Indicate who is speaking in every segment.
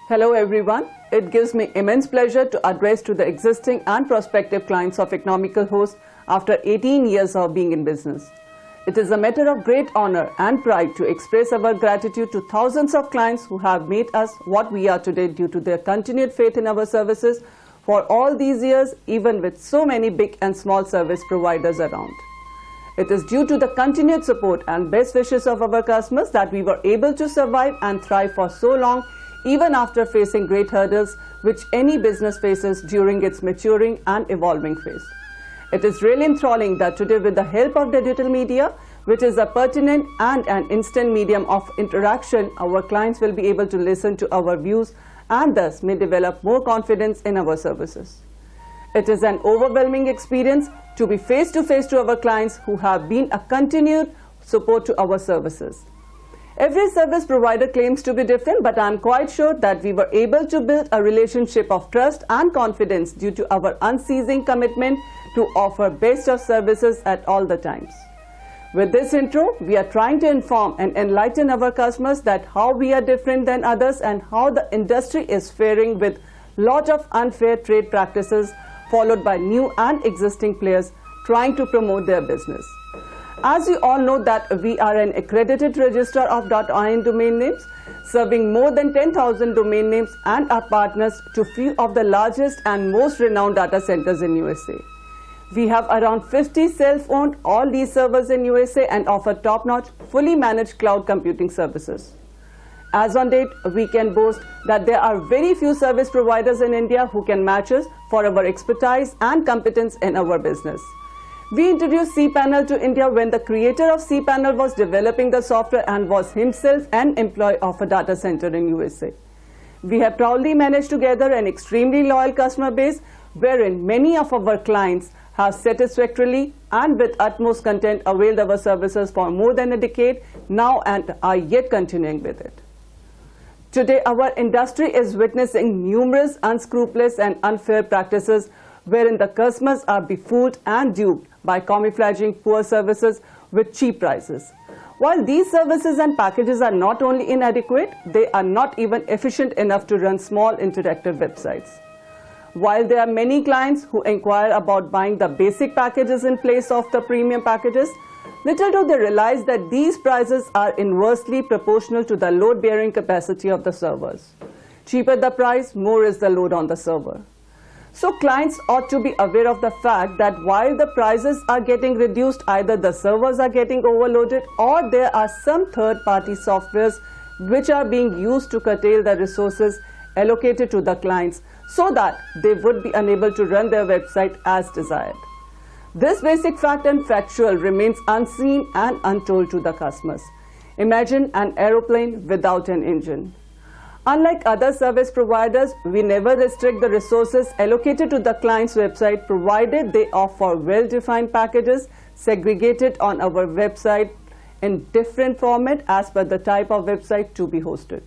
Speaker 1: Hello everyone. It gives me immense pleasure to address to the existing and prospective clients of Economical Host after 18 years of being in business. It is a matter of great honor and pride to express our gratitude to thousands of clients who have made us what we are today due to their continued faith in our services for all these years, even with so many big and small service providers around. It is due to the continued support and best wishes of our customers that we were able to survive and thrive for so long, even after facing great hurdles which any business faces during its maturing and evolving phase. It is really enthralling that today, with the help of digital media, which is a pertinent and an instant medium of interaction, our clients will be able to listen to our views and thus may develop more confidence in our services. It is an overwhelming experience to be face-to-face to our clients who have been a continued support to our services. Every service provider claims to be different, but I am quite sure that we were able to build a relationship of trust and confidence due to our unceasing commitment to offer best of services at all the times. With this intro, we are trying to inform and enlighten our customers that how we are different than others and how the industry is faring with lot of unfair trade practices followed by new and existing players trying to promote their business. As you all know that we are an accredited registrar of .in domain names, serving more than 10,000 domain names and are partners to few of the largest and most renowned data centers in USA. We have around 50 self-owned all these servers in USA and offer top-notch, fully managed cloud computing services. As on date, we can boast that there are very few service providers in India who can match us for our expertise and competence in our business. We introduced cPanel to India when the creator of cPanel was developing the software and was himself an employee of a data center in USA. We have proudly managed to gather an extremely loyal customer base wherein many of our clients have satisfactorily and with utmost content availed our services for more than a decade now and are yet continuing with it. Today, our industry is witnessing numerous unscrupulous and unfair practices wherein the customers are befooled and duped by camouflaging poor services with cheap prices. While these services and packages are not only inadequate, they are not even efficient enough to run small interactive websites. While there are many clients who inquire about buying the basic packages in place of the premium packages, little do they realize that these prices are inversely proportional to the load-bearing capacity of the servers. Cheaper the price, more is the load on the server. So clients ought to be aware of the fact that while the prices are getting reduced, either the servers are getting overloaded or there are some third-party softwares which are being used to curtail the resources allocated to the clients so that they would be unable to run their website as desired. This basic fact and factual remains unseen and untold to the customers. Imagine an aeroplane without an engine. Unlike other service providers, we never restrict the resources allocated to the client's website provided they offer well-defined packages segregated on our website in different format as per the type of website to be hosted.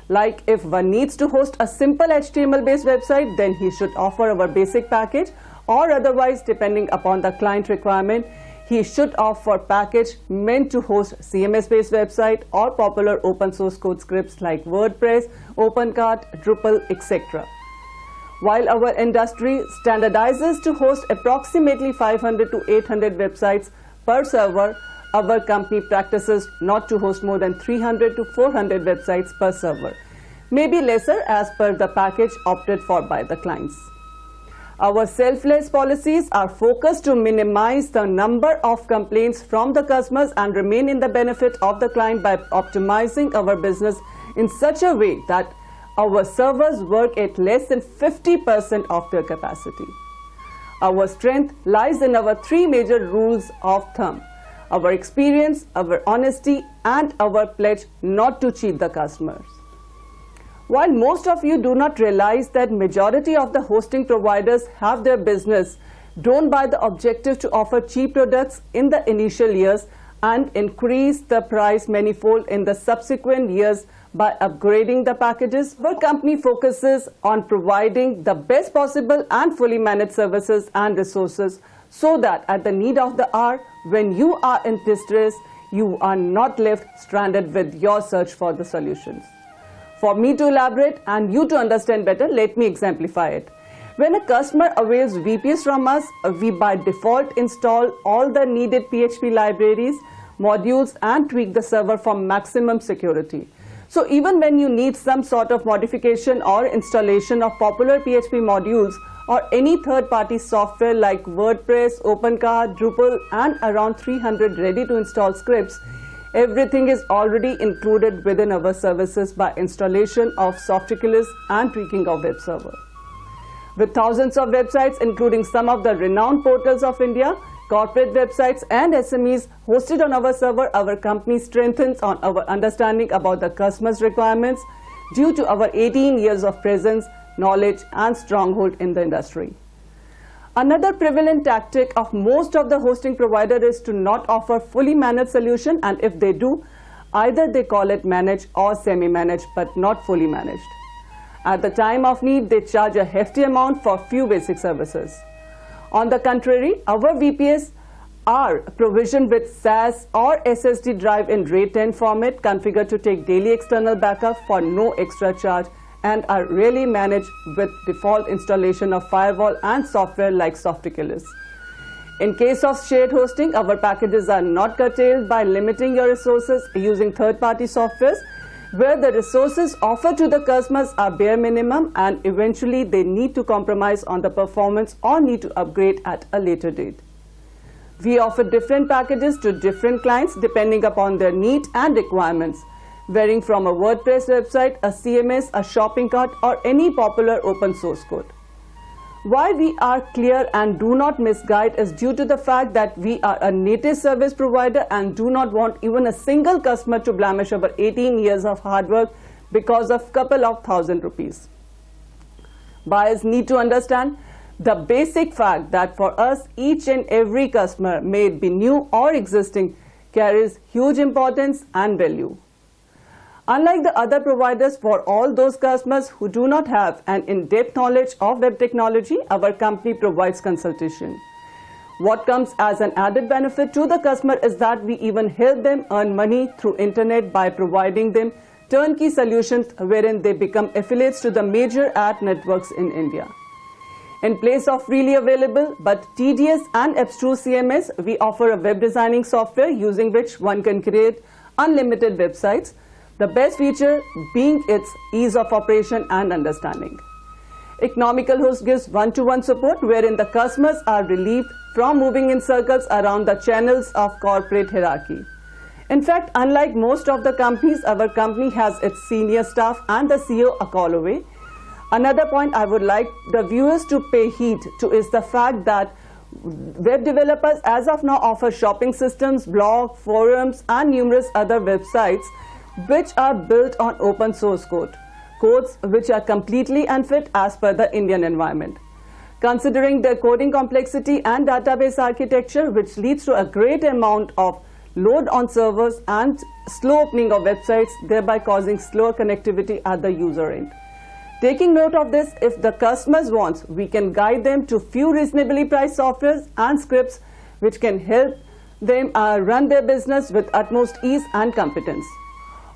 Speaker 1: Like if one needs to host a simple HTML-based website, then he should offer our basic package, or otherwise, depending upon the client requirement, he should offer package meant to host CMS-based website or popular open source code scripts like WordPress, OpenCart, Drupal, etc. While our industry standardizes to host approximately 500 to 800 websites per server, our company practices not to host more than 300 to 400 websites per server, maybe lesser as per the package opted for by the clients. Our selfless policies are focused to minimize the number of complaints from the customers and remain in the benefit of the client by optimizing our business in such a way that our servers work at less than 50% of their capacity. Our strength lies in our three major rules of thumb: our experience, our honesty, and our pledge not to cheat the customers. While most of you do not realize that majority of the hosting providers have their business drawn by the objective to offer cheap products in the initial years and increase the price manifold in the subsequent years by upgrading the packages, our company focuses on providing the best possible and fully managed services and resources so that at the need of the hour, when you are in distress, you are not left stranded with your search for the solutions. For me to elaborate and you to understand better, let me exemplify it. When a customer avails VPS from us, we by default install all the needed PHP libraries, modules and tweak the server for maximum security. So even when you need some sort of modification or installation of popular PHP modules or any third-party software like WordPress, OpenCart, Drupal and around 300 ready-to-install scripts, everything is already included within our services by installation of Softaculous and tweaking of web server. With thousands of websites, including some of the renowned portals of India, corporate websites and SMEs hosted on our server, our company strengthens on our understanding about the customer's requirements due to our 18 years of presence, knowledge and stronghold in the industry. Another prevalent tactic of most of the hosting providers is to not offer fully managed solution, and if they do, either they call it managed or semi-managed but not fully managed. At the time of need, they charge a hefty amount for few basic services. On the contrary, our VPS are provisioned with SAS or SSD drive in RAID 10 format configured to take daily external backup for no extra charge and are really managed with default installation of firewall and software like Softaculous. In case of shared hosting, our packages are not curtailed by limiting your resources using third-party softwares, where the resources offered to the customers are bare minimum and eventually they need to compromise on the performance or need to upgrade at a later date. We offer different packages to different clients depending upon their need and requirements, varying from a WordPress website, a CMS, a shopping cart or any popular open source code. Why we are clear and do not misguide is due to the fact that we are a native service provider and do not want even a single customer to blemish our 18 years of hard work because of couple of thousand rupees. Buyers need to understand the basic fact that for us each and every customer, may it be new or existing, carries huge importance and value. Unlike the other providers, for all those customers who do not have an in-depth knowledge of web technology, our company provides consultation. What comes as an added benefit to the customer is that we even help them earn money through internet by providing them turnkey solutions wherein they become affiliates to the major ad networks in India. In place of freely available but tedious and abstruse CMS, we offer a web designing software using which one can create unlimited websites, the best feature being its ease of operation and understanding. Economical Host gives one-to-one support wherein the customers are relieved from moving in circles around the channels of corporate hierarchy. In fact, unlike most of the companies, our company has its senior staff and the CEO a call away. Another point I would like the viewers to pay heed to is the fact that web developers as of now offer shopping systems, blog, forums and numerous other websites which are built on open source codes which are completely unfit as per the Indian environment. Considering their coding complexity and database architecture, which leads to a great amount of load on servers and slow opening of websites, thereby causing slower connectivity at the user end. Taking note of this, if the customers want, we can guide them to few reasonably priced softwares and scripts which can help them run their business with utmost ease and competence.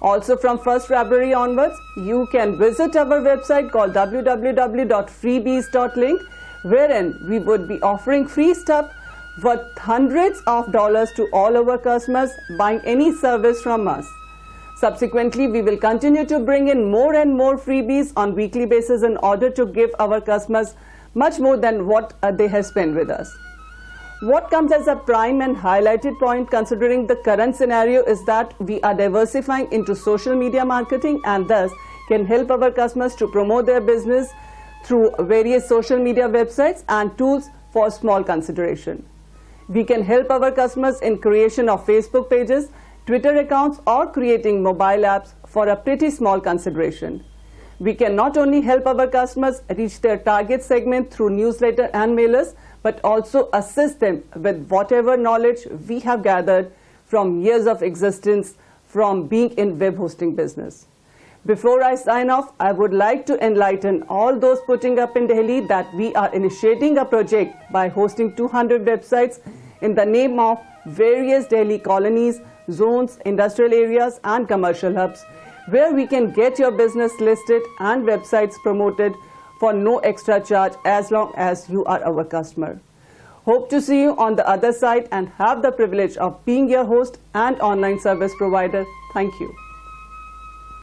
Speaker 1: Also from 1st February onwards, you can visit our website called www.freebies.link, wherein we would be offering free stuff worth hundreds of dollars to all our customers buying any service from us. Subsequently, we will continue to bring in more and more freebies on weekly basis in order to give our customers much more than what they have spent with us. What comes as a prime and highlighted point considering the current scenario is that we are diversifying into social media marketing and thus can help our customers to promote their business through various social media websites and tools for small consideration. We can help our customers in creation of Facebook pages, Twitter accounts or creating mobile apps for a pretty small consideration. We can not only help our customers reach their target segment through newsletter and mailers, but also assist them with whatever knowledge we have gathered from years of existence from being in web hosting business. Before I sign off, I would like to enlighten all those putting up in Delhi that we are initiating a project by hosting 200 websites in the name of various Delhi colonies, zones, industrial areas and commercial hubs, where we can get your business listed and websites promoted for no extra charge as long as you are our customer. Hope to see you on the other side and have the privilege of being your host and online service provider. Thank you.